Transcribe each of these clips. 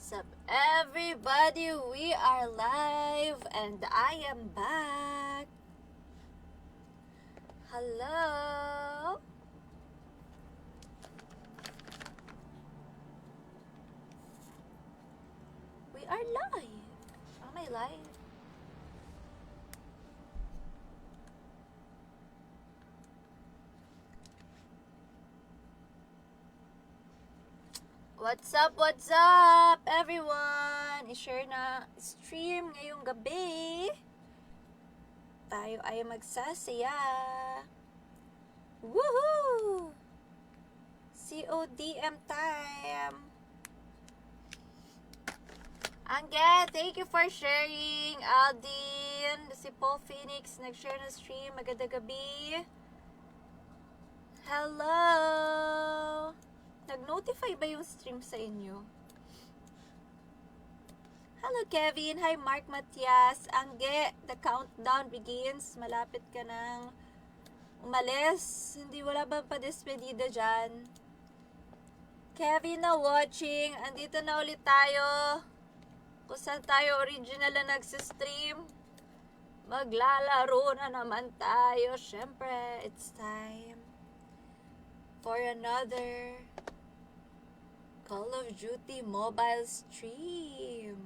What's up, everybody? We are live and I am back. Hello? We are live. Am I live? What's up, everyone? I-share na stream ngayong gabi. Tayo ay magsasaya. Woohoo! CODM time. Angge, thank you for sharing. Aldin, si Paul Phoenix, nag-share na stream. Magandang gabi. Hello! Nag-notify ba yung stream sa inyo? Hello, Kevin. Hi, Mark Matias. Angge, the countdown begins. Malapit ka nang umalis. Hindi, wala ba pa despedida dyan? Kevin na watching. Andito na ulit tayo. Kung saan tayo original na nagsistream. Maglalaro na naman tayo. Syempre, it's time for another Call of Duty mobile stream.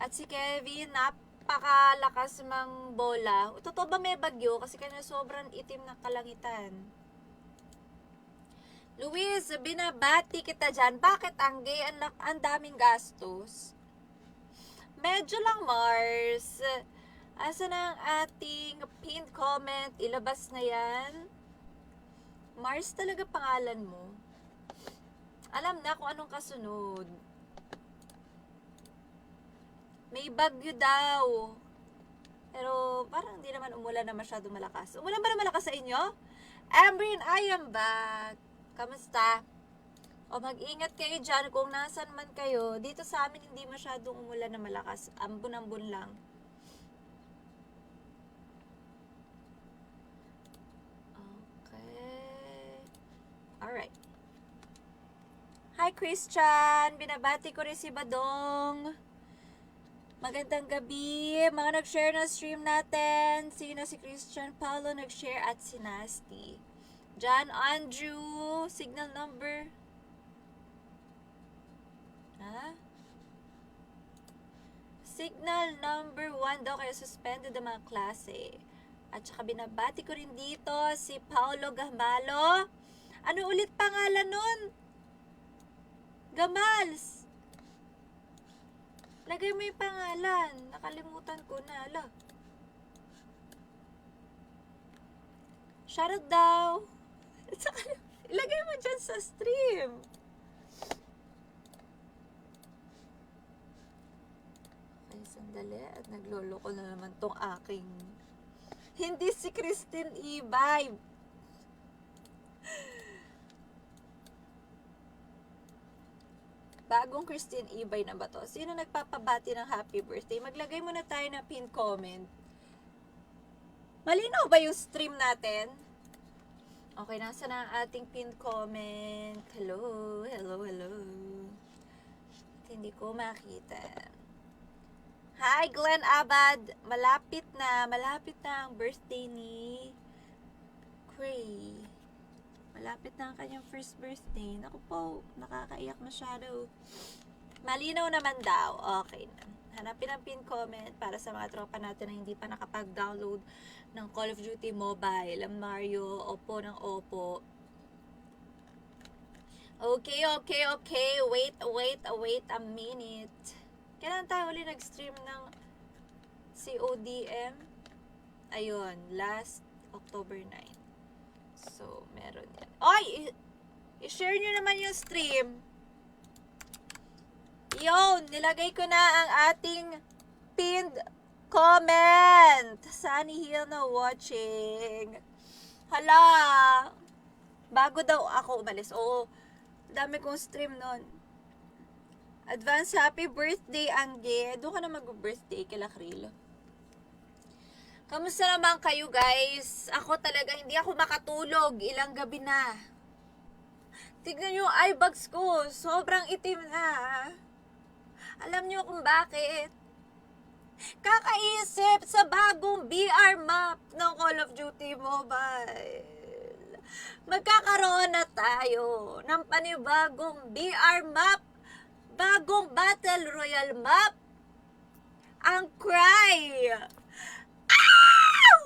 At si Kevin, napakalakas mang bola. Totoo ba may bagyo? Kasi kanya sobrang itim na kalangitan. Luis, binabati kita dyan. Bakit Angge? Ang daming gastos. Medyo lang, Mars. Asa na ang ating pinned comment? Ilabas na yan. Mars talaga pangalan mo. Alam na kung anong kasunod. May bagyo daw. Pero parang hindi naman umulan na masyado malakas. Umulan ba na malakas sa inyo? Ambrin, I am back. Kamusta? O mag-ingat kayo dyan kung nasan man kayo. Dito sa amin hindi masyadong umulan na malakas. Ambon-ambon lang. Okay. Alright. Hi Christian! Binabati ko rin si Badong. Magandang gabi. Mga nag-share na stream natin. Sino si Christian? Paulo nag-share at si Nasty. John Andrew. Signal number. Ha? Signal number 1 daw kaya suspended ang mga klase. At saka binabati ko rin dito si Paulo Gambalo. Ano ulit pangalan nun? Gamals. Lagay mo yung pangalan. Nakalimutan ko na. Ala. Shoutout daw. Ilagay mo dyan sa stream. Okay, sandali. At nagloloko na naman tong aking. Hindi si Christine Ibay. Bagong Christine Ibay na ba to? Sino nagpapabati ng happy birthday? Maglagay muna tayo ng pin comment. Malinaw ba yung stream natin? Okay, nasa na ang ating pin comment? Hello, hello, hello. At hindi ko makita. Hi, Glenn Abad. Malapit na ang birthday ni Cray. Malapit na ang kanyang first birthday. Naku po, nakakaiyak masyado. Malinaw naman daw. Okay na. Hanapin ang pin comment para sa mga tropa natin na hindi pa nakapag-download ng Call of Duty Mobile, ang Mario, Oppo ng Oppo. Okay. Wait a minute. Kailan tayo ulit nag-stream ng CODM? Ayun, last October 9. So, meron yan. Oy! I-share nyo naman yung stream. Yun! Nilagay ko na ang ating pinned comment. Sunny Hill na watching. Hala! Bago daw ako umalis. Oo. Dami kong stream nun. Advance happy birthday, Angge. Doon ka na mag-birthday kila Krill. Kamusta naman kayo, guys? Ako talaga, hindi ako makatulog. Ilang gabi na. Tignan nyo yung eye bags ko. Sobrang itim na. Alam nyo kung bakit? Kakaisip sa bagong BR map ng Call of Duty Mobile. Magkakaroon na tayo ng panibagong BR map. Bagong Battle Royale map. Ang Cry. Ow!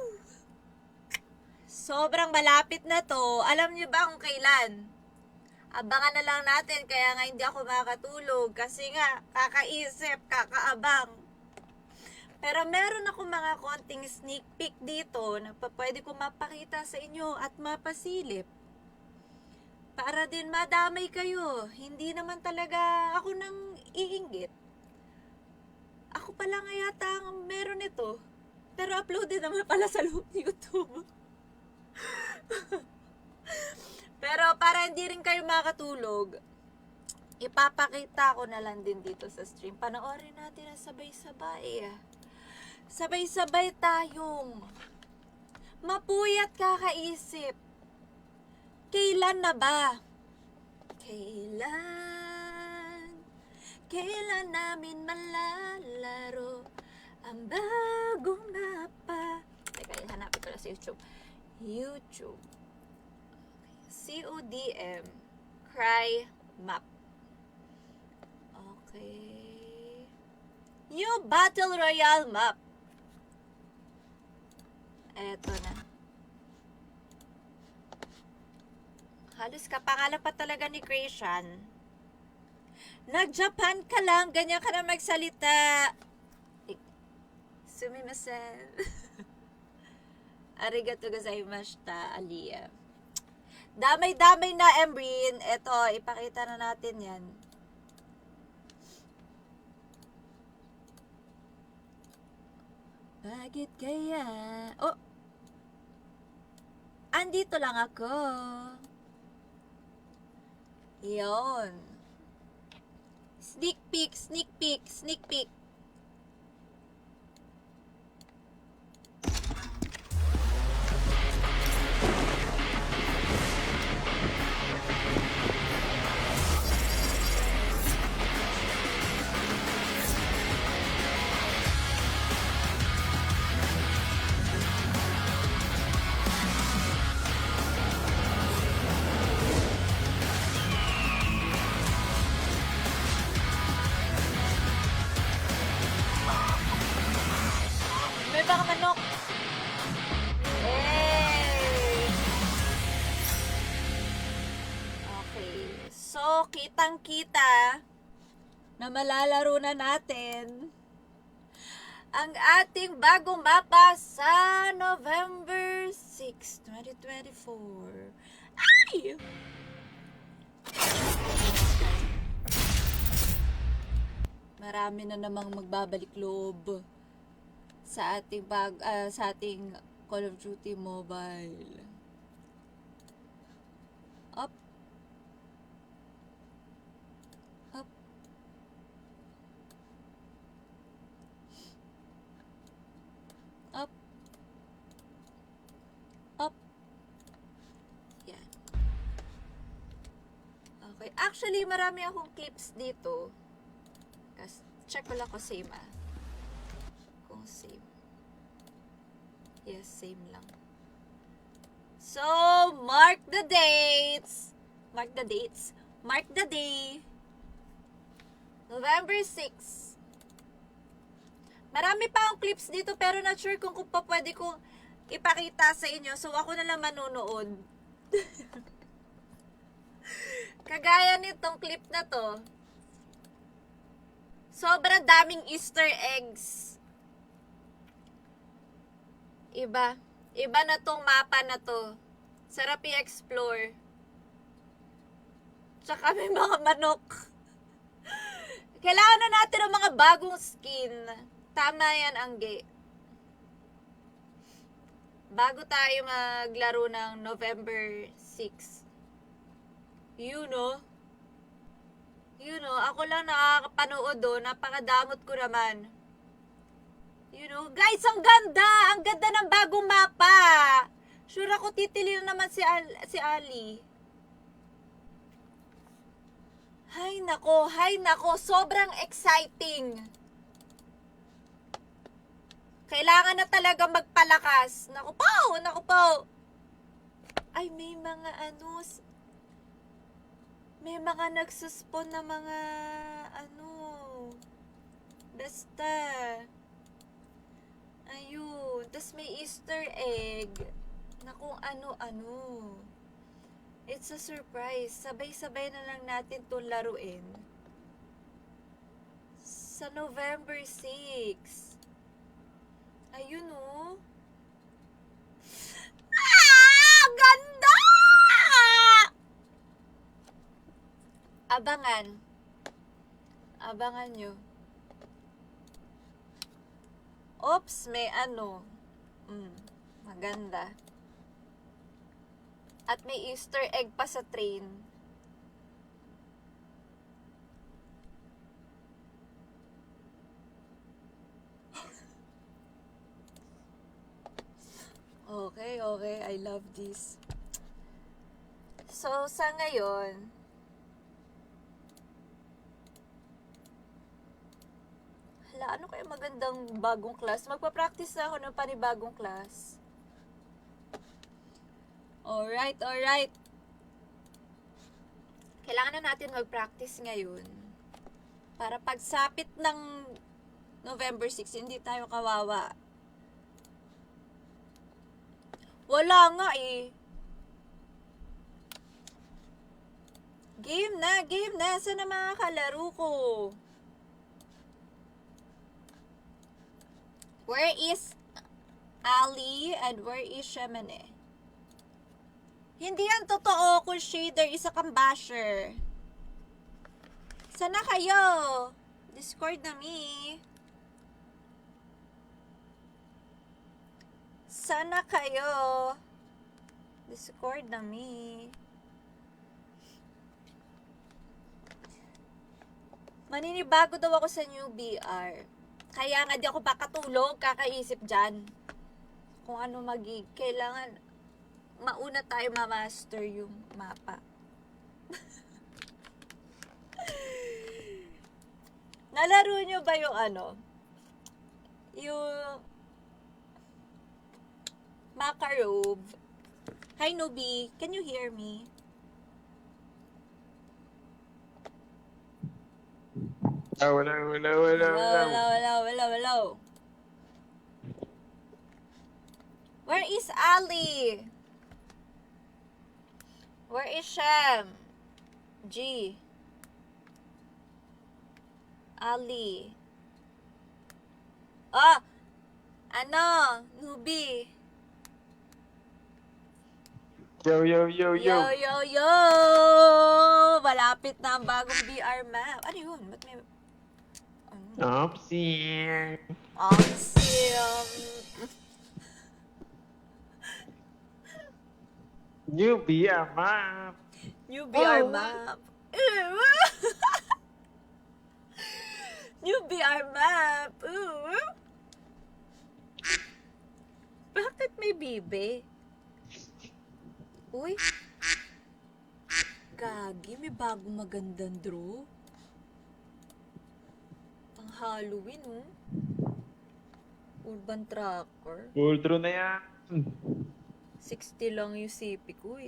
Sobrang malapit na to. Alam niyo ba kung kailan? Abangan na lang natin. Kaya nga hindi ako makatulog. Kasi nga, kakaisip, kakaabang. Pero meron ako mga konting sneak peek dito na pwede ko mapakita sa inyo at mapasilip. Para din madamay kayo. Hindi naman talaga ako nang iinggit. Ako pala nga yata ang meron ito. Pero uploaded naman pala sa loob ni YouTube. Pero para hindi rin kayo makatulog, ipapakita ko na lang din dito sa stream. Panoorin natin na sabay-sabay. Sabay-sabay tayong mapuyat kakaisip. Kailan na ba? Kailan namin malalaro ang bagong mapa? Teka, hanapin ko na sa YouTube. CODM Cry Map. Okay. New Battle Royale Map. Eto na. Halos kapangalan pa talaga ni Christian. Nag-Japan ka lang, ganyan ka na magsalita. Sumimasen. Arigato gozaimashita, Aliyah. Damay-damay na, Embrin. Eto, ipakita na natin yan. Bakit kaya? Oh! Andito lang ako. Yon. Sneak peek, sneak peek, sneak peek. May baka manok. Hey! Okay. So, kitang-kita na malalaro na natin ang ating bagong mapa sa November 6, 2024. Ay! Marami na namang magbabalik loob sa ating sa ating Call of Duty Mobile. Up. Up. Up. Up. Yan. Okay. Actually, marami akong clips dito. Kasi, check ko lang kung same kung same. Yes, same lang. So, mark the dates. Mark the dates. Mark the day. November 6. Marami pa akong clips dito pero not sure kung pa pwede kong ipakita sa inyo. So, ako na lang manunood. Kagaya nitong clip na to. Sobrang daming Easter eggs. Iba na tong mapa na to. Sarap i-explore. Tsaka may mga manok. Kailangan na natin ng mga bagong skin. Tama yan, Angge. Bago tayo maglaro ng November 6. You know, ako lang nakakapanood do. Napakadamot ko naman. Guys, ang ganda! Ang ganda ng bagong mapa! Sure ako titilin naman si Ali. Hay nako, sobrang exciting. Kailangan na talaga magpalakas. Naku po. Ay, may mga may mga nagsuspon na mga basta. Ayun, tas may Easter egg na kung ano-ano. It's a surprise. Sabay-sabay na lang natin to laruin. Sa November 6. Ayun oh. Ganda! Abangan nyo. Oops, may maganda. At may Easter egg pa sa train. Okay. I love this. So, sa ngayon, ano kaya magandang bagong class? Magpa-practice na ako ng panibagong class. Alright. Kailangan na natin mag-practice ngayon. Para pagsapit ng November 6, hindi tayo kawawa. Wala nga eh. Game na. Saan na mga kalaro ko? Where is Ali and where is Shemane? Hindi yan totoo kung shader isa kang basher. Sana kayo? Discord na me. Sana kayo? Discord na me. Maninibago daw ako sa new BR. Kaya nga di ako makatulog, kakaisip dyan. Kung ano kailangan mauna tayo ma-master yung mapa. Nalaro nyo ba yung yung Makarov? Hi Nubi, can you hear me? Wala. Hello. Where is Ali? Where is Shem? G. Ali. Nubi. Yo. Yo. Malapit na ang bagong BR map. Ano yun? Ba't may... Opsie. New BR map. New BR map. New BR map. Bakit may bibe? Uy. Gagi, may bagong magandang draw. Pang Halloween, Urban Tracker. Full draw na yan. 60 lang yung CP ko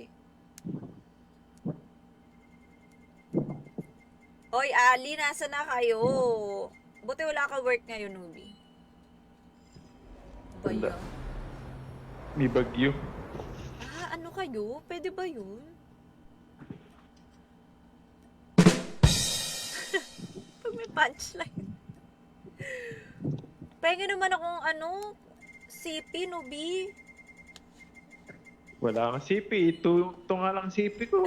Oy, Ali, nasa na kayo? Buti wala ka work ngayon, Nubi. Baya. May bagyo. Ano kayo? Pwede ba yun? Pag may punchline. Pengen naman akong CP, Nubi. Wala kang CP. Ito nga lang CP ko.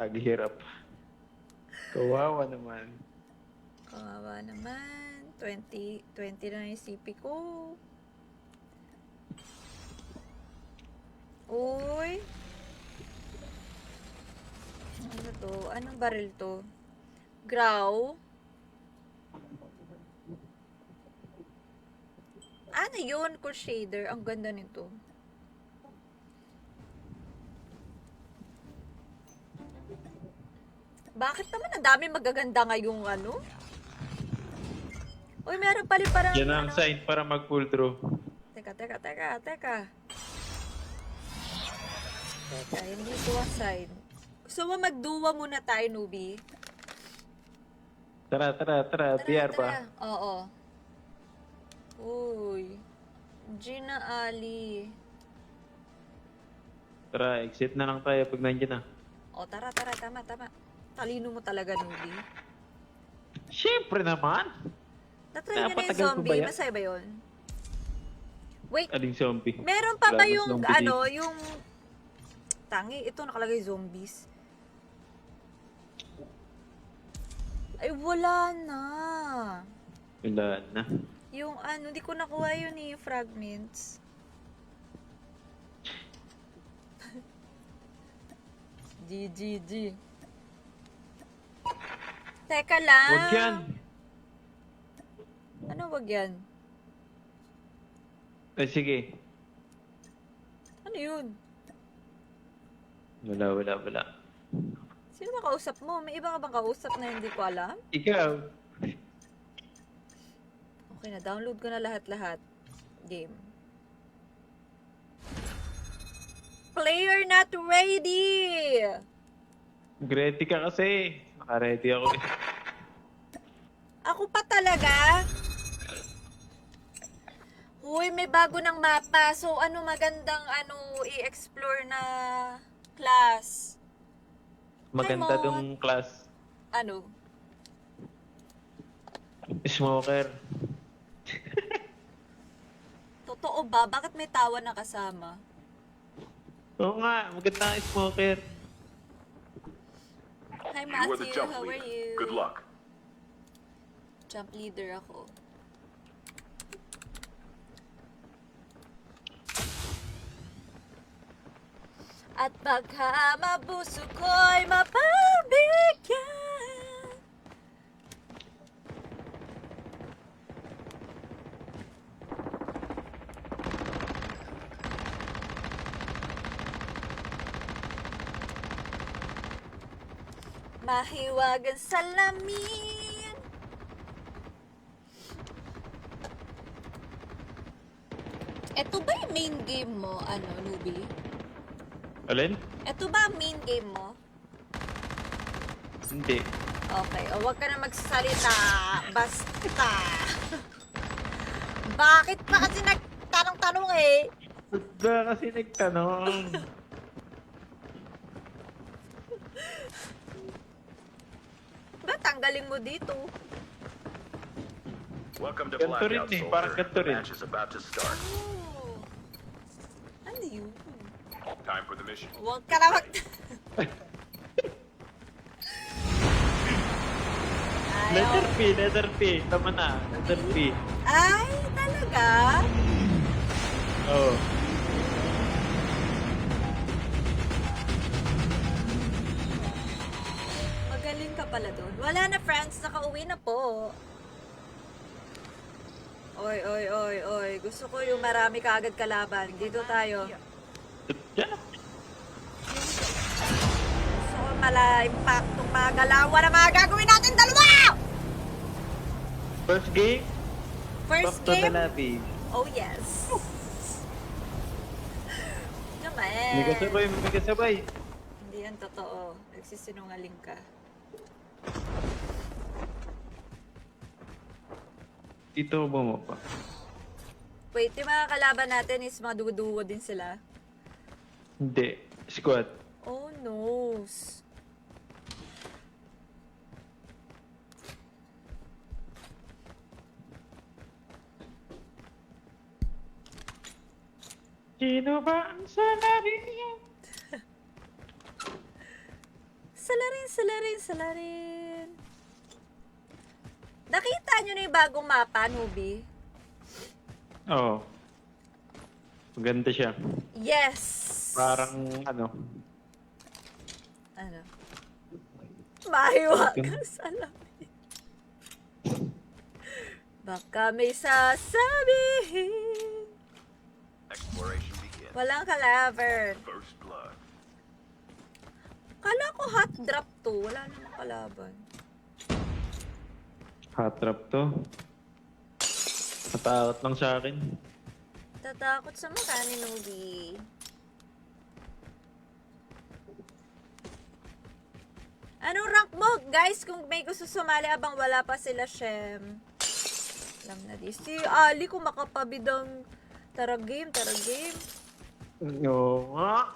Naghihirap. Kawawa naman. 20 na yung CP ko. Uy. Ano to? Anong baril to? Graw? Ano yun? Crusader. Ang ganda nito. Bakit naman ang dami magaganda ngayong ano? Uy, meron pala parang Yan ang sign para mag-pull through. Teka. Teka, hindi ito ang sign. Gusto mo magduwa muna tayo, newbie? Tara. TR ba? Oo. Uy. Gina Ali. Tara, exit na lang tayo pag nandiyan na. O, tara. Tama. Talino mo talaga, newbie. Siyempre naman. Natry nyo na yung Napatagal ko ba zombie. yan? Masaya ba yun? Wait, Aling zombie. meron pa Wala ba mas yung, zombie ano, dito. yung... Tangi, ito nakalagay zombies. Ay, wala na. Wala na. Yung ano, di ko nakuha yun eh, yung fragments. GGG. Teka lang. Huwag yan. Ano wag yan? Ay, sige. Ano yun? Wala. Sino ba kausap mo? May iba ka bang kausap na hindi ko alam? Ikaw. Okay na, download ko na lahat-lahat. Game. Player not ready! Ready ka kasi. Naka-ready ako eh. Ako pa talaga? Uy, may bago ng mapa. So, ano magandang i-explore na class? Maganda Hi, Mo. tong class. Ano? Smoker. Totoo ba? Bakit may tawa na kasama? Oo nga, maganda ang smoker. Hi, You are the Matthew. jump How are leader. you? Good luck. Jump leader ako. At baka mabuso ko'y mapabigyan. Mahiwagan salamin. Eto ba yung main game mo, newbie? Alin? Eto ba ang main game mo? Hindi. Okay, o wag ka na magsalita. Basta. Bakit pa kasi nagtanong-tanong eh? Ba't ba kasi nagtanong? Ba, tanggalin mo dito. Welcome to Ganito rin Blackout, eh, soldier. parang ganito The rin. match is about to start. Oh. Ano yun? Time for the mission. Huwag ka na mag... Letter P. Tama na. Letter P. Ay, talaga? Oo. Magaling ka pala doon. Wala na, friends. Nakauwi na po. Oy. Gusto ko yung marami kaagad kalaban. Dito tayo. Diyan na. Gusto ko mala-impactong mga galawan na mga gagawin natin dalawa! First game, First back to the game? lobby. Oh, yes. Naman. May kasabay. Hindi yan totoo. Nagsisinungaling ka. Dito mo pa. Wait, yung mga kalaban natin is mga dugo din sila. Hindi. Squad. Oh, no. Sino ba ang salarin niya? Salarin. Nakita nyo na yung bagong mapa, Nubi? Oo. Maganda siya. Yes! Parang ano. Ano? Mahiwagan salamin. Baka may sasabihin. Exploration begins. Walang kalaver. First blood. Kala ko hot drop to. Wala namang kalaban. Hot trap to. Natakot lang sa akin. Tatakot sa mukha ni Nubi. Anong rank mo? Guys, kung may gusto sumali abang wala pa sila, Shem. Alam na di. Si Ali kung makapabidang tara game. Oo nga.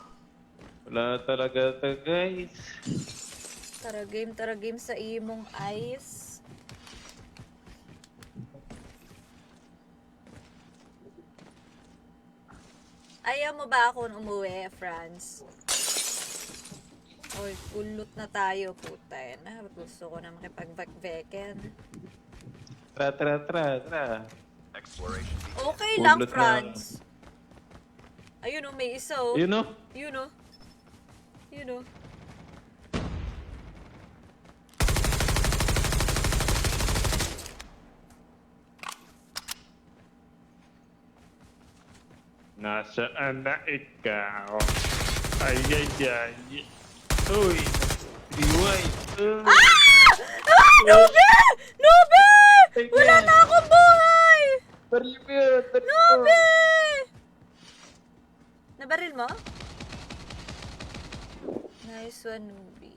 Wala talaga to, guys. Tara game sa imong eyes. Ayaw mo ba akong umuwi, Franz? Oy, kulot na tayo, puta. Na, gusto ko na makipag-veken. Tra. Exploration begins. Okay lang, Kulot na. Franz. Ayun oh, may isa oh. You know? Yun oh. Yun oh. Nasaan na ikaw? Ay. Uy. Diway. Nube! Nube! Ay, Wala man. na akong buhay! Baril mo. Nube! Nabaril mo? Nice one, Nube.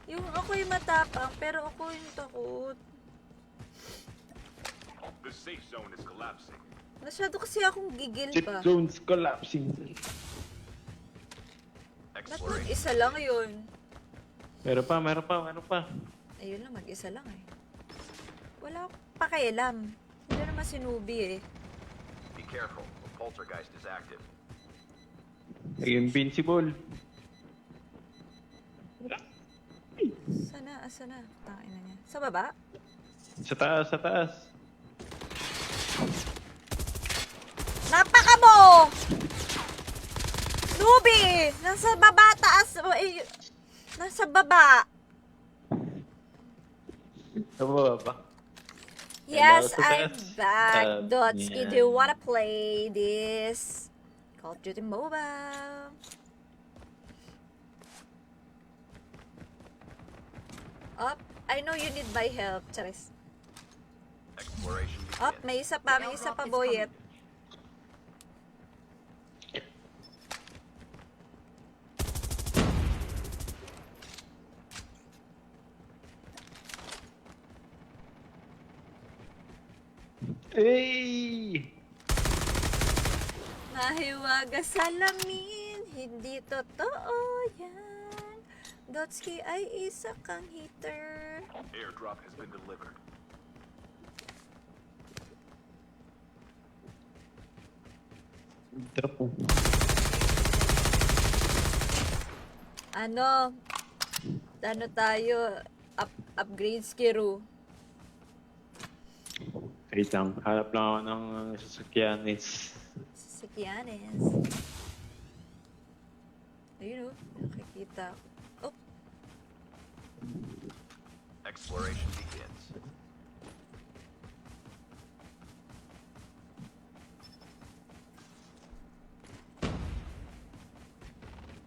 Yung ako'y matapang, pero ako yung takot. The safe zone is collapsing. Masyado kasi akong gigil Chip pa. zones collapsing. Ba't Exploration. mag-isa lang yun? Meron pa. Ayun lang, mag-isa lang eh. Wala akong pakialam. Hindi naman si Nube eh. Be careful. The poltergeist is active. Invincible. Sana, asa na? Tangin na niya. Sa baba? Sa taas. Napaka mo! Nubi! Nasa baba, taas. Nasa baba. Sa baba ba? Yes, Hello, I'm Sutas. back. Dotski, do you Yeah. wanna play this Call of Duty Mobile? Up. I know you need my help, Charis. Exploration Up, begins. may isa pa, Boyet. Hey! Mahiwaga sa lamin, hindi totoo yan. Dotski ay isa kang hater. Airdrop has been delivered. Drop mo. Ano tayo, upgrade Skiru. Wait lang. Hanap lang ako ng sasakyanis. Sasakyanes. Ayun oh, nakikita. Oh, Exploration begins.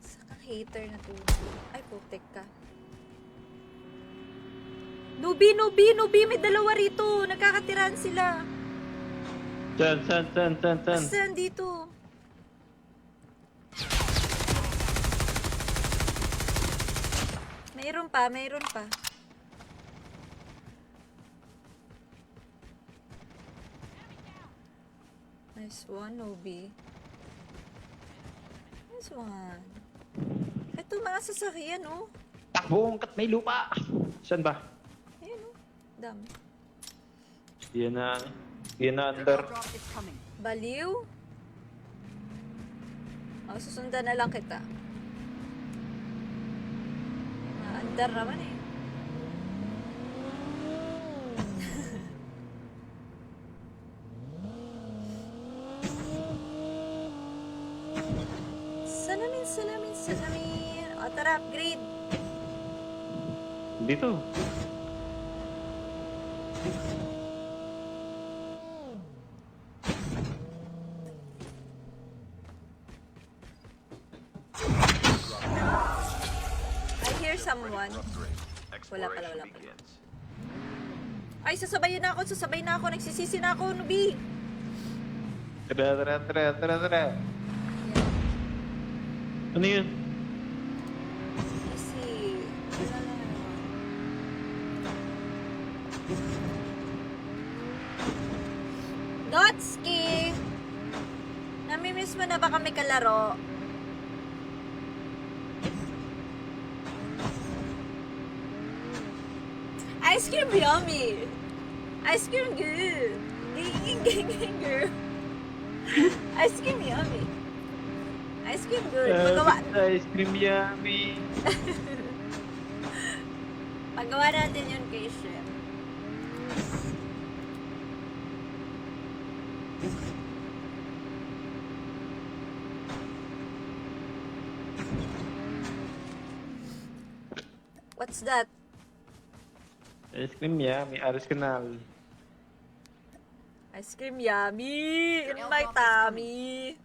isa kang hater na to. Ay, putek ka. Nubi! May dalawa rito. Nagkakatiran sila. Saan? Saan dito? Mayroon pa. Nice one, Nobi. Nice one. Ito mga sasakyan, oh. Takbong kat may lupa! Saan ba? Ayan, oh. Dami. Yan na under. Airdrop is coming. Baliw? Oh, susundan na lang kita. Andar naman eh. Salamin. O, tara, upgrade. Dito. one. Upgrade. Wala pala, Exploration wala pala. begins. Ay, sasabay na ako. Nagsisisi na ako, Nubi. Tara. Ano yun? Easy. Wala na yun. Gotski! Namimiss mo na ba kami kalaro? Ice cream yummy! Ice cream good! Ging, girl! Ice cream yummy! Ice cream good! Magawa, Ice cream yummy. Pagawa natin yun kay Chef. What's that? Ice cream yummy. Aris Canal. Ice cream yummy! In my tummy!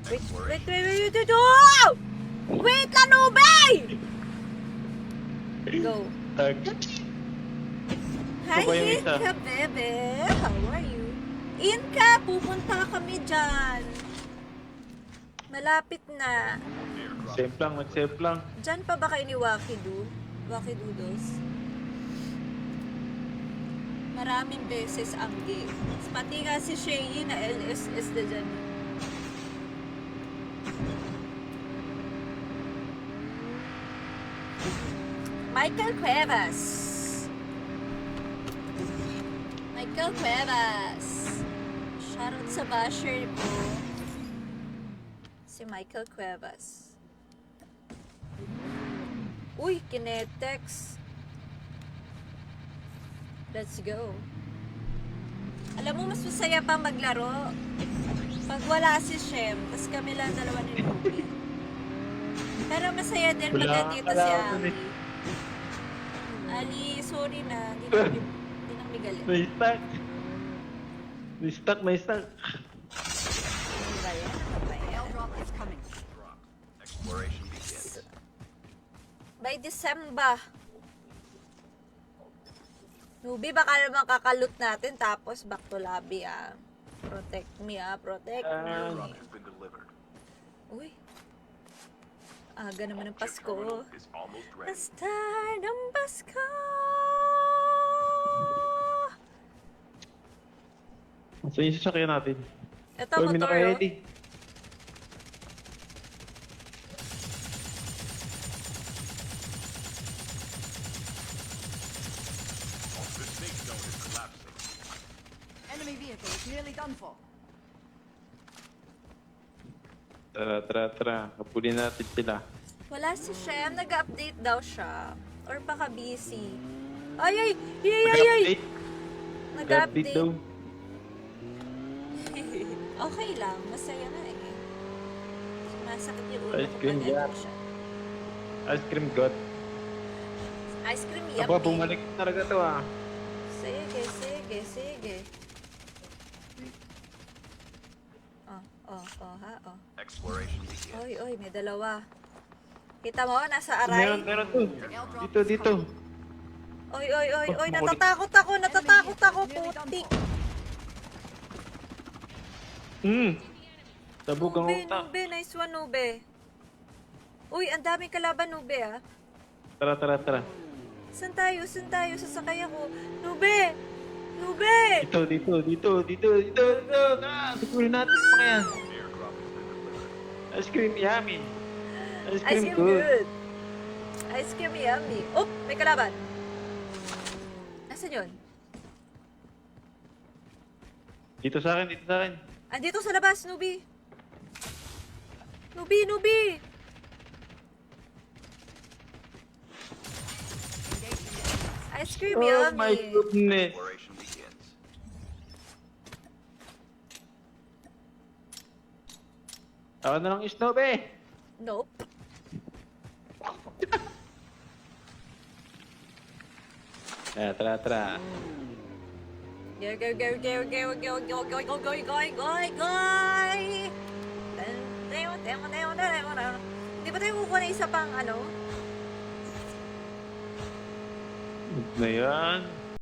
Wait! Oh! Wait, Lanubay! Go. Tag. Hi, Ito ba yung isa? Inka, bebe. How are you? Inka, pupunta kami dyan. Malapit na. Safe lang. Dyan pa ba kayo ni Wakidu? Wakidudos? Maraming beses ang game. Pati nga si Shay na LSS na dyan. Michael Cuevas. Shoutout sa basher ko. Si Michael Cuevas. Uy, Kinetex. Let's go. Alam mo, mas masaya pa maglaro pag wala si Shem, tas kami lang dalawa ni Ruby. Pero masaya din pag Wala nandito ka si lang, Ali. Ali, sorry na. Hindi na migalit. May stuck. Ano ba yan? Drop. Exploration begins. By December. Nubi, baka naman kakalot natin tapos back to lobby Protect me protect Airdrop me. has been delivered. Uy. Aga naman ng Chip Pasko. terminal is almost ready. The start ng Pasko! Saan yung sasakyan natin? Ito, Uy, may motor, naka-ready. The safe zone is collapsing. Enemy vehicle is nearly done for. Tara. Kapulin natin sila. Wala si Shem. Nag-update daw siya. Or baka busy. Ay! Mag-update Nag-update. daw. Okay lang. Masaya na eh. Sumasakit yung ulo Ice ko cream pag yan. ano siya. Ice cream god. Ice cream yummy. Aba, bumalik talaga to Sige. Oh. Exploration begins. Oy, may dalawa. Kita mo, nasa aray. Meron to. Dito. Oy, Oh, natatakot ako, putik. Sabog ang utak. Nube, nice one, Nube. Uy, ang daming kalaban, Nube, Tara. Saan tayo? Sasakay ako. Nube! Dito. Tara, tukulin natin sa mga yan. Airdrop has been delivered. Ice cream yummy. Ice Ice cream cream good. good. Ice cream yummy. Oh, may kalaban. Nasaan yun? Dito sa akin. Andito sa labas, Nubi. Nubi. Ice cream Oh yummy. my goodness. Exploration begins. Ako na lang snow, be. Nope. Tara. Go. Di ba tayo kukuha na isa pang ano? Na yan.